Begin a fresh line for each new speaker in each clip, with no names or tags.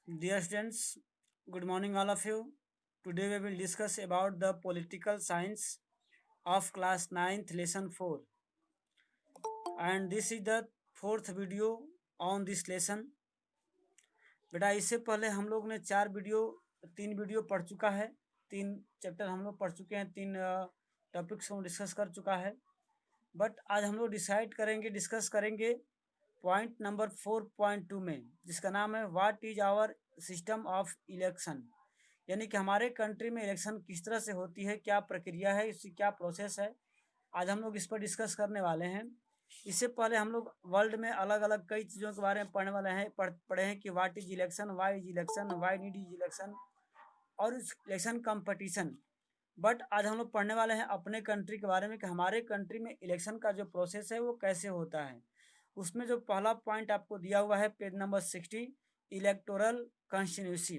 Dear students, good morning all of you. Today we will discuss about the political science of class 9th lesson 4, and this is the fourth video on this lesson. बेटा इससे पहले हम लोग ने तीन video पढ़ चुका है, तीन चैप्टर हम लोग पढ़ चुके हैं, तीन टॉपिक्स को डिस्कस कर चुका है। बट आज हम लोग डिस्कस करेंगे पॉइंट नंबर 4.2 में, जिसका नाम है what is our system of election, यानी कि हमारे कंट्री में इलेक्शन किस तरह से होती है, क्या प्रक्रिया है, इसकी क्या प्रोसेस है। आज हम लोग इस पर डिस्कस करने वाले हैं। इससे पहले हम लोग वर्ल्ड में अलग अलग कई चीज़ों के बारे में पढ़ने वाले हैं, पढ़े हैं कि what is election, why need is election और इलेक्शन कंपटीशन। बट आज हम लोग पढ़ने वाले हैं अपने कंट्री के बारे में कि हमारे कंट्री में इलेक्शन का जो प्रोसेस है वो कैसे होता है। उसमें जो पहला पॉइंट आपको दिया हुआ है पेज नंबर 60, इलेक्टोरल कॉन्स्टिट्यूंसी।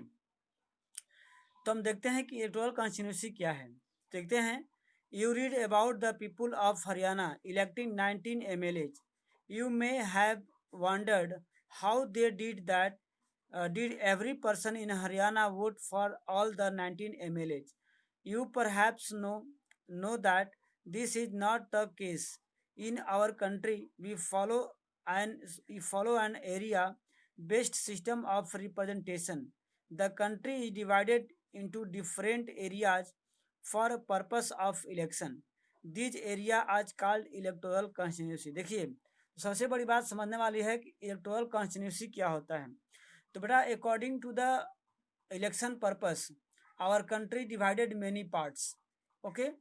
तो हम देखते हैं कि इलेक्टोरल कॉन्स्टिट्यूंसी क्या है। देखते हैं, you read about the people of Haryana electing 19 MLAs. You may have wondered how they did that. Did every person in Haryana vote for all the 19 MLAs? You perhaps know that this is not the case. In our country, we follow an area-based system of representation. The country is divided into different areas for purpose of election. These area are called electoral constituency. देखिए, सबसे बड़ी बात समझने वाली है कि electoral constituency क्या होता है। तो बेटा, according to the election purpose our country divided many parts, okay,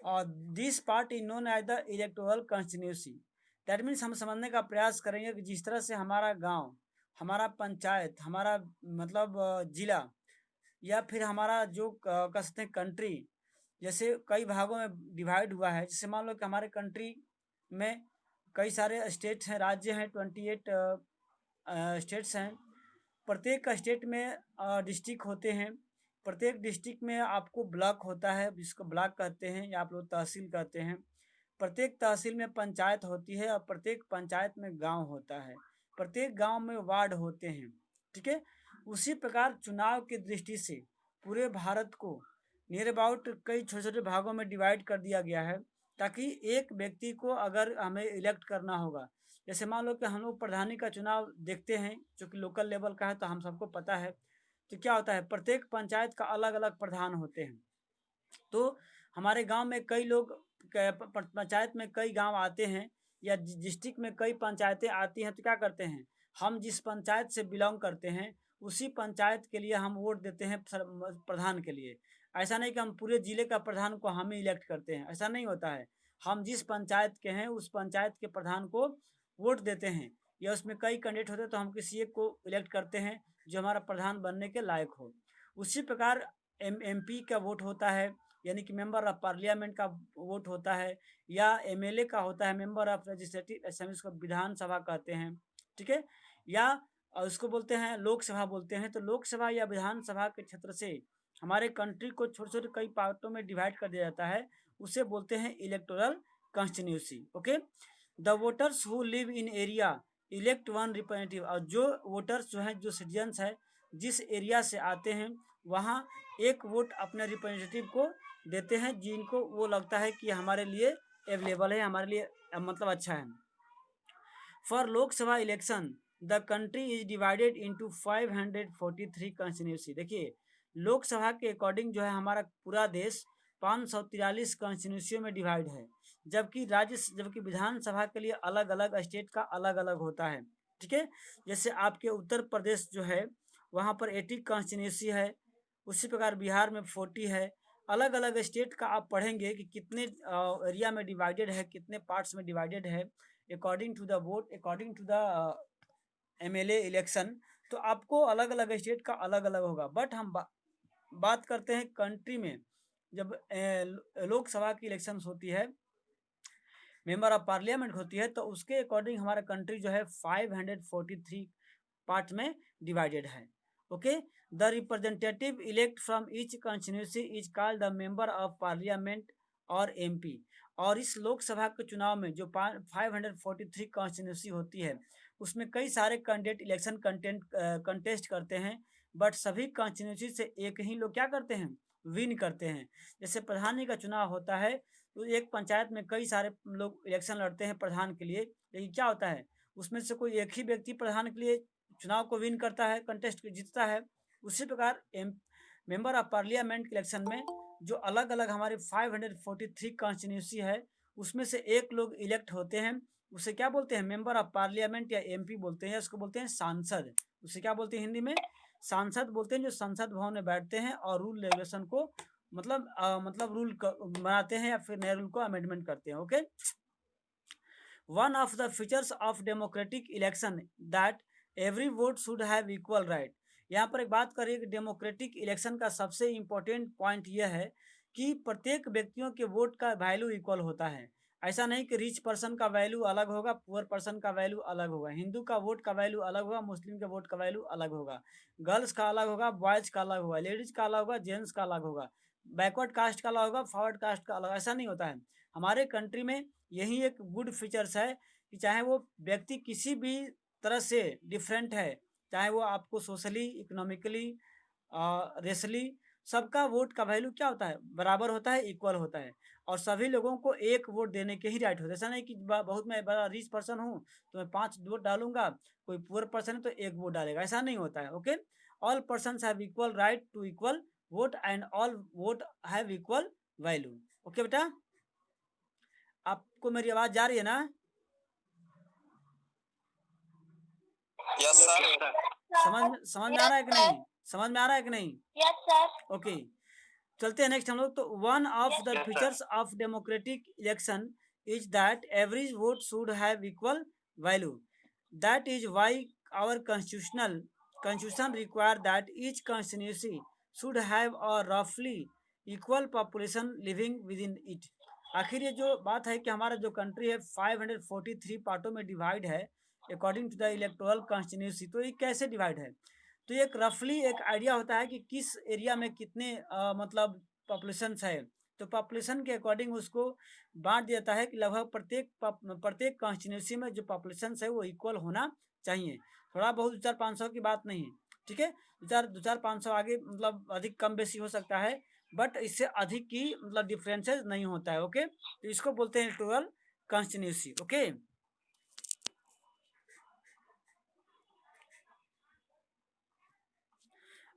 और this part is known as the electoral constituency. That means हम समझने का प्रयास करेंगे कि जिस तरह से हमारा गांव, हमारा पंचायत, हमारा मतलब जिला, या फिर हमारा जो कह सकते हैं कंट्री, जैसे कई भागों में डिवाइड हुआ है। जैसे मान लो कि हमारे कंट्री में कई सारे स्टेट हैं, राज्य हैं, 28 स्टेट्स हैं। प्रत्येक स्टेट में डिस्ट्रिक्ट होते हैं। प्रत्येक डिस्ट्रिक्ट में आपको ब्लॉक होता है, जिसको ब्लॉक कहते हैं या आप लोग तहसील कहते हैं। प्रत्येक तहसील में पंचायत होती है और प्रत्येक पंचायत में गांव होता है। प्रत्येक गांव में वार्ड होते हैं, ठीक है। उसी प्रकार चुनाव की दृष्टि से पूरे भारत को नियर अबाउट कई छोटे छोटे भागों में डिवाइड कर दिया गया है, ताकि एक व्यक्ति को अगर हमें इलेक्ट करना होगा, जैसे मान लो कि हम लोग प्रधानी का चुनाव देखते हैं जो कि लोकल लेवल का है, तो हम सबको पता है। तो क्या होता है, प्रत्येक पंचायत का अलग अलग प्रधान होते हैं। तो हमारे गांव में कई लोग, पंचायत में कई गांव आते हैं या डिस्ट्रिक्ट में कई पंचायतें आती हैं, तो क्या करते हैं, हम जिस पंचायत से बिलोंग करते हैं उसी पंचायत के लिए हम वोट देते हैं प्रधान के लिए। ऐसा नहीं कि हम पूरे जिले का प्रधान को हम ही इलेक्ट करते हैं, ऐसा नहीं होता है। हम जिस पंचायत के हैं उस पंचायत के प्रधान को वोट देते हैं, या उसमें कई कैंडिडेट होते हैं तो हम किसी एक को इलेक्ट करते हैं जो हमारा प्रधान बनने के लायक हो। उसी प्रकार MP का वोट होता है, यानी कि मेंबर ऑफ पार्लियामेंट का वोट होता है, या MLA का होता है, मेंबर ऑफ लेजिस्लेटिव असेंबली, को विधानसभा कहते हैं, ठीक है। या उसको बोलते हैं लोकसभा बोलते हैं। तो लोकसभा या विधानसभा के क्षेत्र से हमारे कंट्री को छोटे छोटे कई पार्टों में डिवाइड कर दिया जाता है, उसे बोलते हैं electoral constituency, okay. The voters who live in area elect one representative. और जो वोटर्स जो हैं, जो सिटीजन्स हैं, जिस एरिया से आते हैं वहाँ एक वोट अपने रिप्रेजेंटेटिव को देते हैं, जिनको वो लगता है कि हमारे लिए अवेलेबल है, हमारे लिए मतलब अच्छा है। For Lok Sabha election the country is divided into 543 constituency. देखिए, लोकसभा के अकॉर्डिंग जो है हमारा पूरा देश 543 कॉन्स्टिट्यूंसियों में डिवाइड है, जबकि विधानसभा के लिए अलग अलग स्टेट का अलग अलग होता है, ठीक है। जैसे आपके उत्तर प्रदेश जो है वहाँ पर 80 कॉन्स्टिट्यूंसी है, उसी प्रकार बिहार में 40 है। अलग अलग स्टेट का आप पढ़ेंगे कि कितने एरिया में डिवाइडेड है, कितने पार्ट्स में डिवाइडेड है, according to the vote, according to the MLA election. तो आपको अलग अलग स्टेट का अलग अलग होगा। बट हम बात करते हैं कंट्री में, जब लोकसभा की इलेक्शन होती है, मेंबर ऑफ पार्लियामेंट होती है, तो उसके अकॉर्डिंग हमारा कंट्री जो है 543 पार्ट में डिवाइडेड है, okay. The representative elect from each constituency is called the member of parliament और MP। और इस लोकसभा के चुनाव में जो 543 कॉन्स्टिट्यूंसी होती है उसमें कई सारे कैंडिडेट इलेक्शन कंटेस्ट करते हैं, बट सभी कॉन्स्टिट्यूंसी से एक ही लोग क्या करते हैं, विन करते हैं। जैसे प्रधानी का चुनाव होता है तो एक पंचायत में कई सारे लोग इलेक्शन लड़ते हैं प्रधान के लिए, लेकिन क्या होता है उसमें से कोई एक ही व्यक्ति प्रधान के लिए चुनाव को विन करता है, कंटेस्ट जीतता है। उसी प्रकार मेंबर ऑफ पार्लियामेंट के इलेक्शन में जो अलग अलग हमारे 543 कॉन्स्टिट्यूंसी है उसमें से एक लोग इलेक्ट होते हैं, उसे क्या बोलते हैं, मेंबर ऑफ पार्लियामेंट या एमपी बोलते हैं, उसको बोलते हैं सांसद। उसे क्या बोलते हैं हिंदी में, सांसद बोलते हैं, जो संसद भवन में बैठते हैं और रूल रेगुलेशन को मतलब रूल बनाते हैं या फिर नए रूल को अमेंडमेंट करते हैं। Okay, one of the features of democratic election that every vote should have equal right. यहाँ पर एक बात करिए कि डेमोक्रेटिक इलेक्शन का सबसे इम्पोर्टेंट पॉइंट यह है कि प्रत्येक व्यक्तियों के वोट का वैल्यू इक्वल होता है। ऐसा नहीं कि रिच पर्सन का वैल्यू अलग होगा, पुअर पर्सन का वैल्यू अलग होगा, हिंदू का वोट का वैल्यू अलग होगा, मुस्लिम के वोट का वैल्यू अलग होगा, गर्ल्स का अलग होगा, बॉयज का अलग होगा, लेडीज का अलग होगा, जेंट्स का अलग होगा, बैकवर्ड कास्ट का अलग होगा, फॉरवर्ड कास्ट का अलग, ऐसा नहीं होता है। हमारे कंट्री में यही एक गुड फीचर्स है कि चाहे वो व्यक्ति किसी भी तरह से डिफरेंट है, चाहे वो आपको सोशली, इकोनॉमिकली, रेसली, सबका वोट का वैल्यू क्या होता है, बराबर होता है, इक्वल होता है, और सभी लोगों को एक वोट देने के ही राइट होता है। ऐसा नहीं कि बहुत मैं बड़ा रिच पर्सन हूँ तो मैं 5 वोट डालूंगा, कोई पुअर पर्सन है तो 1 वोट डालेगा, ऐसा नहीं होता है। Okay, all person have equal right to equal vote and all vote have equal value. Okay बेटा, आपको मेरी आवाज जा रही है ना?
Yes sir.
समझ में आ रहा है कि नहीं, समझ में आ रहा है कि नहीं?
Yes sir.
ओके, चलते हैं नेक्स्ट हम लोग। तो one of the features of democratic election is that every vote should have equal value. That is why our constitution require that each constituency should have a roughly equal population living within it। आखिर ये जो बात है कि हमारा जो country है 543 पार्टों में डिवाइड है according to the electoral constituency. तो ये कैसे डिवाइड है, तो एक रफली एक आइडिया होता है कि किस एरिया में कितने मतलब पॉपुलेशन है, तो पॉपुलेशन के अकॉर्डिंग उसको बांट दिया जाता है कि लगभग प्रत्येक कॉन्स्टिट्यूंसी में जो पॉपुलेशन है वो इक्वल होना चाहिए। थोड़ा बहुत 2-4-500 की बात नहीं है, ठीक है, 2-4-500 आगे मतलब अधिक कम बेसी हो सकता है, बट इससे अधिक की मतलब डिफरेंसेस नहीं होता है। ओके, तो इसको बोलते हैं इलेक्टोरल कॉन्स्टिट्यूंसी। ओके,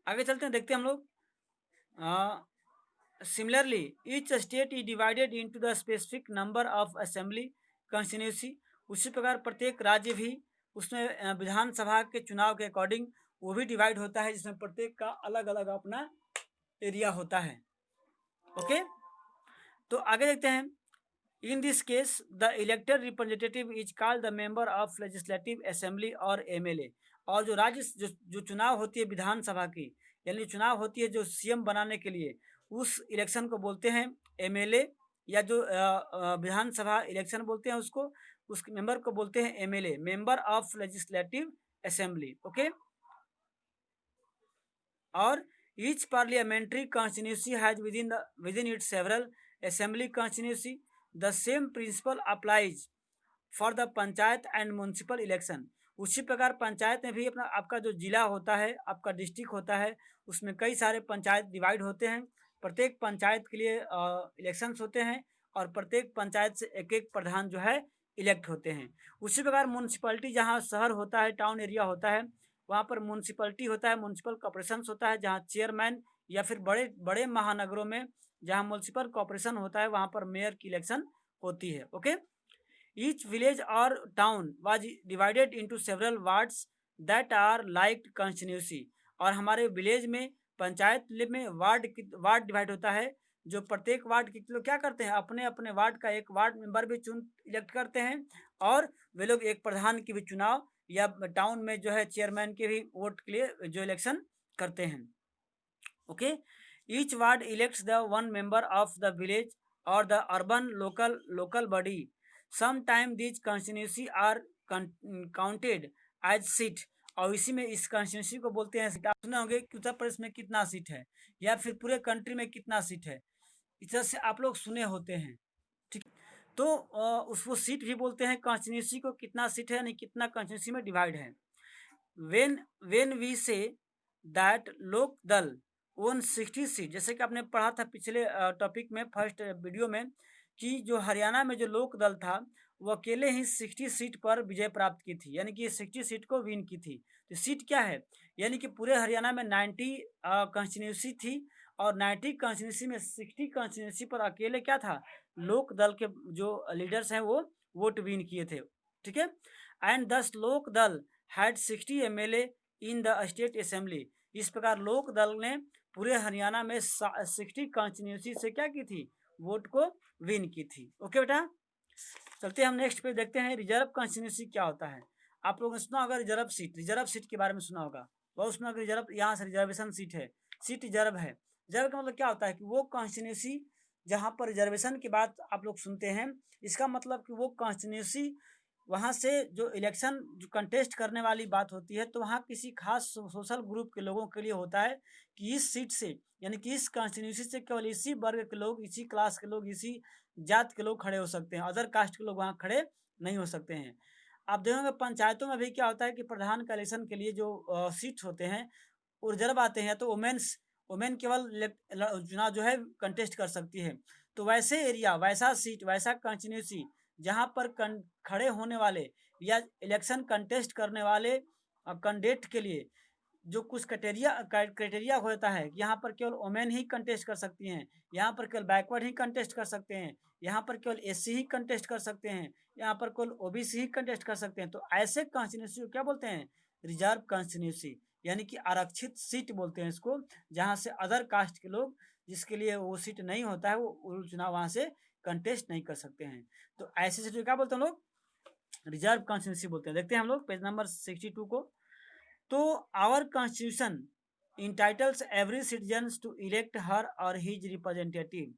आगे चलते हैं, देखते हैं हम लोग। Similarly each state is divided into the specific number of assembly constituency. उसी प्रकार प्रत्येक राज्य भी उसमें विधानसभा के चुनाव के अकॉर्डिंग वो भी डिवाइड होता है, जिसमें प्रत्येक का अलग अलग अपना एरिया होता है। ओके, तो आगे देखते हैं। In this case the elected representative is called the member of legislative assembly और एमएलए। और जो राज्य जो चुनाव होती है विधानसभा की, यानी चुनाव होती है जो सीएम बनाने के लिए, उस इलेक्शन को बोलते हैं एमएलए, या जो विधानसभा इलेक्शन बोलते हैं उसको, उस मेंबर को बोलते हैं MLA, member of legislative assembly. Okay, और each parliamentary constituency has within it several assembly constituency. The same principle applies for the panchayat and municipal election. उसी प्रकार पंचायत में भी अपना आपका जो जिला होता है, आपका डिस्ट्रिक्ट होता है, उसमें कई सारे पंचायत डिवाइड होते हैं, प्रत्येक पंचायत के लिए इलेक्शंस होते हैं और प्रत्येक पंचायत से एक एक प्रधान जो है इलेक्ट होते हैं। उसी प्रकार म्यूनसिपलिटी, जहाँ शहर होता है, टाउन एरिया होता है, वहाँ पर म्यूनसिपलिटी होता है, म्यूनसिपल कॉर्पोरेशन होता है, जहाँ चेयरमैन, या फिर बड़े बड़े महानगरों में जहाँ म्यूनसिपल कॉर्पोरेशन होता है वहाँ पर मेयर की इलेक्शन होती है। ओके, ईच विलेज और town was divided into several wards that are like constituency. और हमारे विलेज में, पंचायत में वार्ड डिवाइड होता है, जो प्रत्येक वार्ड के लोग क्या करते हैं, अपने अपने वार्ड का एक वार्ड मेंबर भी इलेक्ट करते हैं, और वे लोग एक प्रधान की भी चुनाव, या टाउन में जो है चेयरमैन के भी वोट के लिए जो इलेक्शन करते हैं। Okay, each ward elects the one member of the village और the urban local body. Sometime these constituency are counted as seat. और इसी में इस कॉन्स्टिट्यूंसी को बोलते हैं सीट। आप सुने होंगे कि उत्तर प्रदेश में कितना सीट है, या फिर पूरे कंट्री में कितना सीट है, इस तरह से आप लोग सुने होते हैं। ठीक, तो उसको सीट भी बोलते हैं। कॉन्स्टिट्यूंसी को कितना सीट है यानी कितना कॉन्स्टिट्यूंसी में डिवाइड है। when we say that लोक दल ओन 60 सीट, जैसे कि आपने पढ़ा था पिछले टॉपिक में, फर्स्ट वीडियो में, कि जो हरियाणा में जो लोक दल था वो अकेले ही 60 सीट पर विजय प्राप्त की थी, यानी कि 60 सीट को विन की थी। तो सीट क्या है, यानी कि पूरे हरियाणा में 90 कॉन्स्टिट्यूंसी थी और 90 कॉन्स्टिट्यूंसी में 60 कॉन्स्टिट्यूंसी पर अकेले क्या था, लोक दल के जो लीडर्स हैं वो वोट विन किए थे। ठीक है। एंड दस लोक दल had 60 MLA in the state assembly. इस प्रकार लोक दल ने पूरे हरियाणा में 60 कॉन्स्टिट्यूंसी से क्या की थी, वोट को विन की थी। ओके बेटा, चलते हम नेक्स्ट पे देखते हैं रिजर्व कॉन्स्टिट्यूंसी क्या होता है। आप लोगों ने सुना होगा रिजर्व सीट के बारे में सुना होगा। वह उसमें अगर रिजर्व, यहाँ से रिजर्वेशन सीट है, सीट रिजर्व है। रिजर्व का मतलब क्या होता है कि वो कॉन्स्टिट्यूंसी जहाँ पर रिजर्वेशन की बात आप लोग सुनते हैं, इसका मतलब कि वो कॉन्स्टिट्यूंसी वहाँ से जो इलेक्शन जो कंटेस्ट करने वाली बात होती है, तो वहाँ किसी खास सोशल ग्रुप के लोगों के लिए होता है कि इस सीट से, यानी कि इस कॉन्स्टिट्यूंसी से केवल इसी वर्ग के लोग, इसी क्लास के लोग, इसी जात के लोग खड़े हो सकते हैं, अदर कास्ट के लोग वहाँ खड़े नहीं हो सकते हैं। आप देखोगे पंचायतों में भी क्या होता है कि प्रधान का इलेक्शन के लिए जो सीट्स होते हैं वो रिजर्व आते हैं, तो वुमेन केवल चुनाव जो है कंटेस्ट कर सकती है। तो वैसे एरिया, वैसा सीट, वैसा कॉन्स्टिट्यूंसी जहाँ पर खड़े होने वाले या इलेक्शन कंटेस्ट करने वाले कैंडिडेट के लिए जो कुछ क्राइटेरिया होता है, यहाँ पर केवल वुमेन ही कंटेस्ट कर सकती हैं, यहाँ पर केवल बैकवर्ड ही कंटेस्ट कर सकते हैं, यहाँ पर केवल एससी ही कंटेस्ट कर सकते हैं, यहाँ पर केवल ओबीसी ही कंटेस्ट कर सकते हैं। तो ऐसे कॉन्स्टिट्यूंसी को क्या बोलते हैं, रिजर्व कॉन्स्टिट्यूंसी, यानी कि आरक्षित सीट बोलते हैं इसको, जहाँ से अदर कास्ट के लोग, जिसके लिए वो सीट नहीं होता है, वो चुनाव वहाँ से कंटेस्ट नहीं कर सकते हैं। तो ऐसे सीट क्या बोलते हैं लोग, रिजर्व कॉन्स्टिट्यूंसी बोलते हैं। देखते हैं हम लोग पेज नंबर 62 को। तो our constitution entitles every citizen to elect her और his representative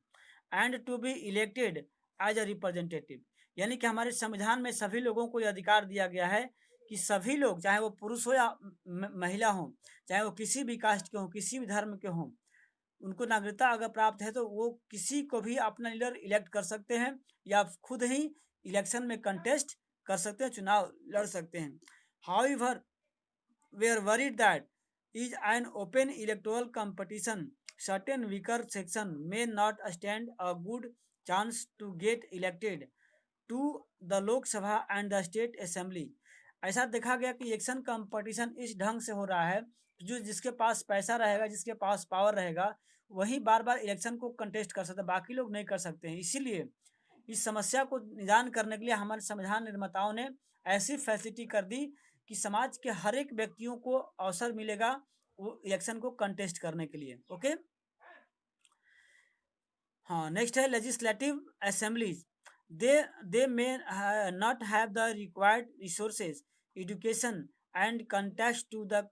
and to be elected as a representative, यानी कि हमारे संविधान में सभी लोगों को यह अधिकार दिया गया है कि सभी लोग, चाहे वो पुरुष हो या महिला हो, चाहे वो किसी भी कास्ट के हो, किसी भी धर्म के हों, उनको नागरिकता अगर प्राप्त है तो वो किसी को भी अपना लीडर इलेक्ट कर सकते हैं या खुद ही इलेक्शन में कंटेस्ट कर सकते हैं, चुनाव लड़ सकते हैं। However we are worried that is an open electoral competition, certain weaker section may not stand a good chance to get elected to the Lok Sabha and the State Assembly। ऐसा देखा गया कि इलेक्शन कंपटीशन इस ढंग से हो रहा है, जो जिसके पास पैसा रहेगा, जिसके पास पावर रहेगा, वही बार बार इलेक्शन को कंटेस्ट कर सकता है, बाकी लोग नहीं कर सकते हैं। इसीलिए इस समस्या को निदान करने के लिए हमारे संविधान निर्माताओं ने ऐसी फैसिलिटी कर दी कि समाज के हर एक व्यक्तियों को अवसर मिलेगा वो इलेक्शन को कंटेस्ट करने के लिए। ओके, हाँ, नेक्स्ट है legislative assemblies. They may not have the required resources, education and contest to the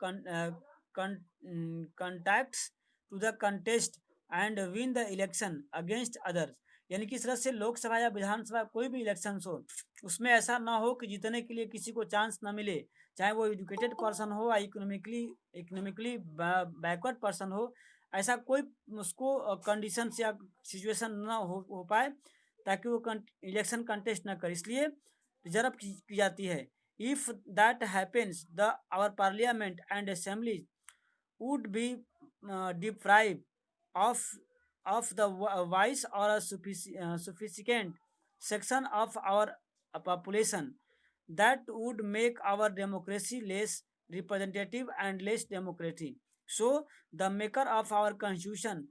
contacts to the contest and win the election against others, यानी कि इस तरह से लोकसभा या विधानसभा कोई भी इलेक्शन हो, उसमें ऐसा ना हो कि जीतने के लिए किसी को चांस ना मिले, चाहे वो एजुकेटेड पर्सन हो या इकोनॉमिकली बैकवर्ड पर्सन हो, ऐसा कोई उसको कंडीशन या सिचुएशन ना हो पाए ताकि वो इलेक्शन कंटेस्ट ना करे, इसलिए रिजर्व की जाती है। If that happens the our parliament and assembly would be deprive of the voice or a sufficient section of our population that would make our democracy less representative and less democratic. So the maker of our constitution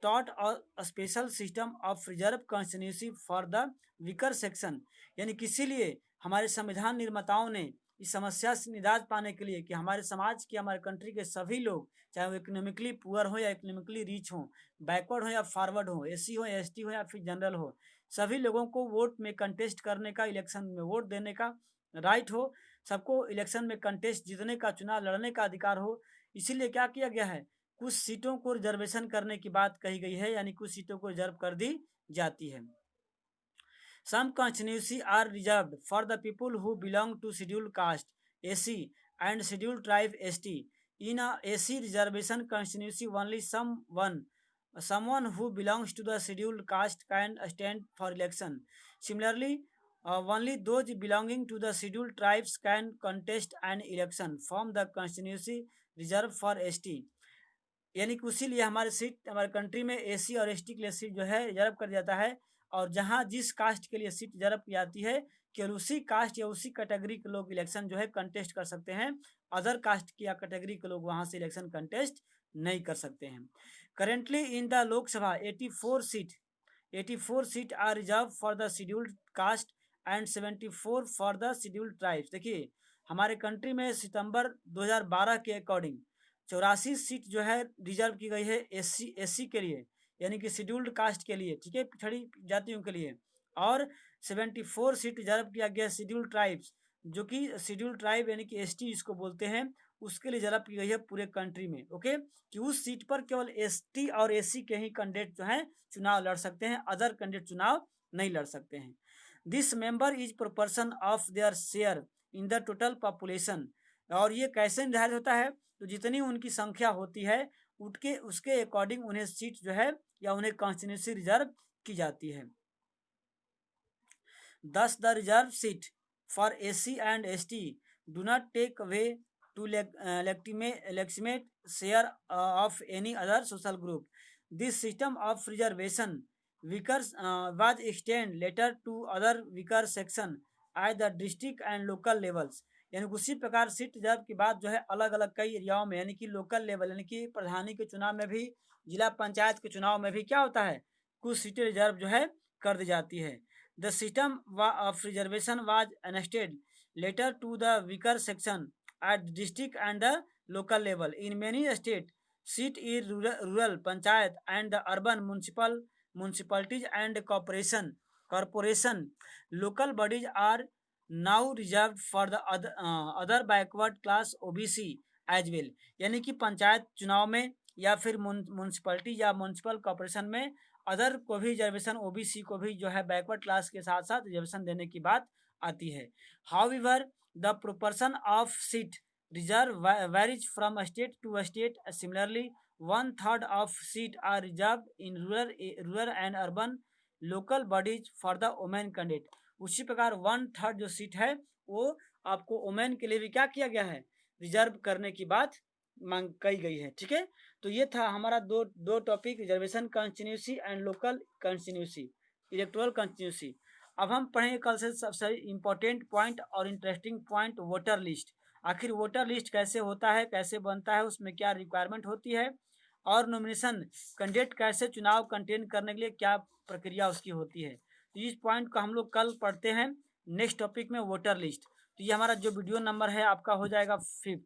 taught a special system of reserve constituency for the weaker section, यानी कि इसीलिए हमारे संविधान निर्माताओं ने इस समस्या से निजात पाने के लिए कि हमारे समाज के, हमारे कंट्री के सभी लोग, चाहे वो इकोनॉमिकली पुअर हो या इकोनॉमिकली रिच हो, बैकवर्ड हो या फॉरवर्ड हो, एससी हो या एसटी हो या फिर जनरल हो, सभी लोगों को वोट में कंटेस्ट करने का, इलेक्शन में वोट देने का राइट हो, सबको इलेक्शन में कंटेस्ट जीतने का, चुनाव लड़ने का अधिकार हो। इसीलिए क्या किया गया है, कुछ सीटों को रिजर्वेशन करने की बात कही गई है, यानी कुछ सीटों को रिजर्व कर दी जाती है। Some constituencies are reserved for the people who belong to scheduled caste (SC) and scheduled tribe (ST). In a SC reservation constituency, only someone someone who belongs to the scheduled caste can stand for election. Similarly, only those belonging to the scheduled tribes can contest an election from the constituency reserved for ST. यानी कि इसीलिए हमारे seat हमारे country में AC और ST के लिए seat जो है रिजर्व कर जाता है, और जहां जिस कास्ट के लिए सीट रिजर्व की जाती है केवल उसी कास्ट या उसी कैटेगरी के लोग इलेक्शन जो है कंटेस्ट कर सकते हैं, अदर कास्ट की या कैटेगरी के लोग वहां से इलेक्शन कंटेस्ट नहीं कर सकते हैं। Currently in the Lok Sabha 84 seat are reserve for the scheduled caste and 74 for the scheduled tribes. देखिए हमारे कंट्री में सितंबर 2012 के अकॉर्डिंग 84 सीट जो है रिजर्व की गई है एससी के लिए, यानी कि शेड्यूल्ड कास्ट के लिए, ठीक है, पिछड़ी जातियों के लिए, और 74 सीट रिजर्व किया गया शेड्यूल्ड ट्राइब्स, जो कि शेड्यूल्ड ट्राइब यानी कि एसटी जिसको बोलते हैं, उसके लिए रिजर्व की गई है पूरे कंट्री में। ओके, कि उस सीट पर केवल एसटी और एससी के ही कैंडिडेट जो है चुनाव लड़ सकते हैं, अदर कैंडिडेट चुनाव नहीं लड़ सकते हैं। This member is proportion of their share in the total population. और ये कैसे निर्धारित होता है, तो जितनी उनकी संख्या होती है उसके अकॉर्डिंग उन्हें सीट जो है या उन्हें कॉन्स्टिट्यूंसी रिजर्व की जाती है। Thus the reserve seat for SC and ST do not take away to legitimate share of any other social group. This system of reservation was extended later to other weaker section at the district and local levels. यानी उसी प्रकार seat reserve के बाद जो है अलग अलग कई एरियाओं में, यानी कि लोकल लेवल, यानी कि प्रधानी के चुनाव में भी, जिला पंचायत के चुनाव में भी क्या होता है, कुछ सीटें रिजर्व जो है कर दी जाती है। The system of reservation was enacted later to the weaker section at district and the local level. In many states, seat is rural panchayat and the urban municipalities and corporation. Local bodies are now reserved for the other backward class OBC as well. यानी कि पंचायत चुनाव में या फिर municipality या municipal corporation में other को भी रिजर्वेशन, ओबीसी को भी जो है बैकवर्ड क्लास के साथ साथ रिजर्वेशन देने की बात आती है। However the proportion of seat reserve varies from state to state. Similarly 1/3 of seat are reserve in rural and urban local bodies for the women candidate. उसी प्रकार 1/3 जो सीट है वो आपको वुमेन के लिए भी क्या किया गया है, रिजर्व करने की बात मांग कही गई है। ठीक है, तो ये था हमारा दो topic, reservation constituency and local constituency, electoral constituency. अब हम पढ़ेंगे कल से सबसे इम्पोर्टेंट पॉइंट और इंटरेस्टिंग पॉइंट, वोटर लिस्ट। आखिर वोटर लिस्ट कैसे होता है, कैसे बनता है, उसमें क्या रिक्वायरमेंट होती है, और नॉमिनेशन कैंडिडेट कैसे चुनाव कंटेन करने के लिए क्या प्रक्रिया उसकी होती है। तो इस पॉइंट को हम लोग कल पढ़ते हैं नेक्स्ट टॉपिक में, वोटर लिस्ट। तो ये हमारा जो वीडियो नंबर है आपका हो जाएगा 5th।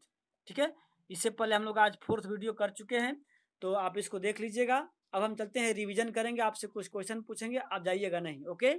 ठीक है, इससे पहले हम लोग आज 4th वीडियो कर चुके हैं, तो आप इसको देख लीजिएगा। अब हम चलते हैं, रिवीजन करेंगे, आपसे कुछ क्वेश्चन पूछेंगे, आप जाइएगा नहीं। ओके।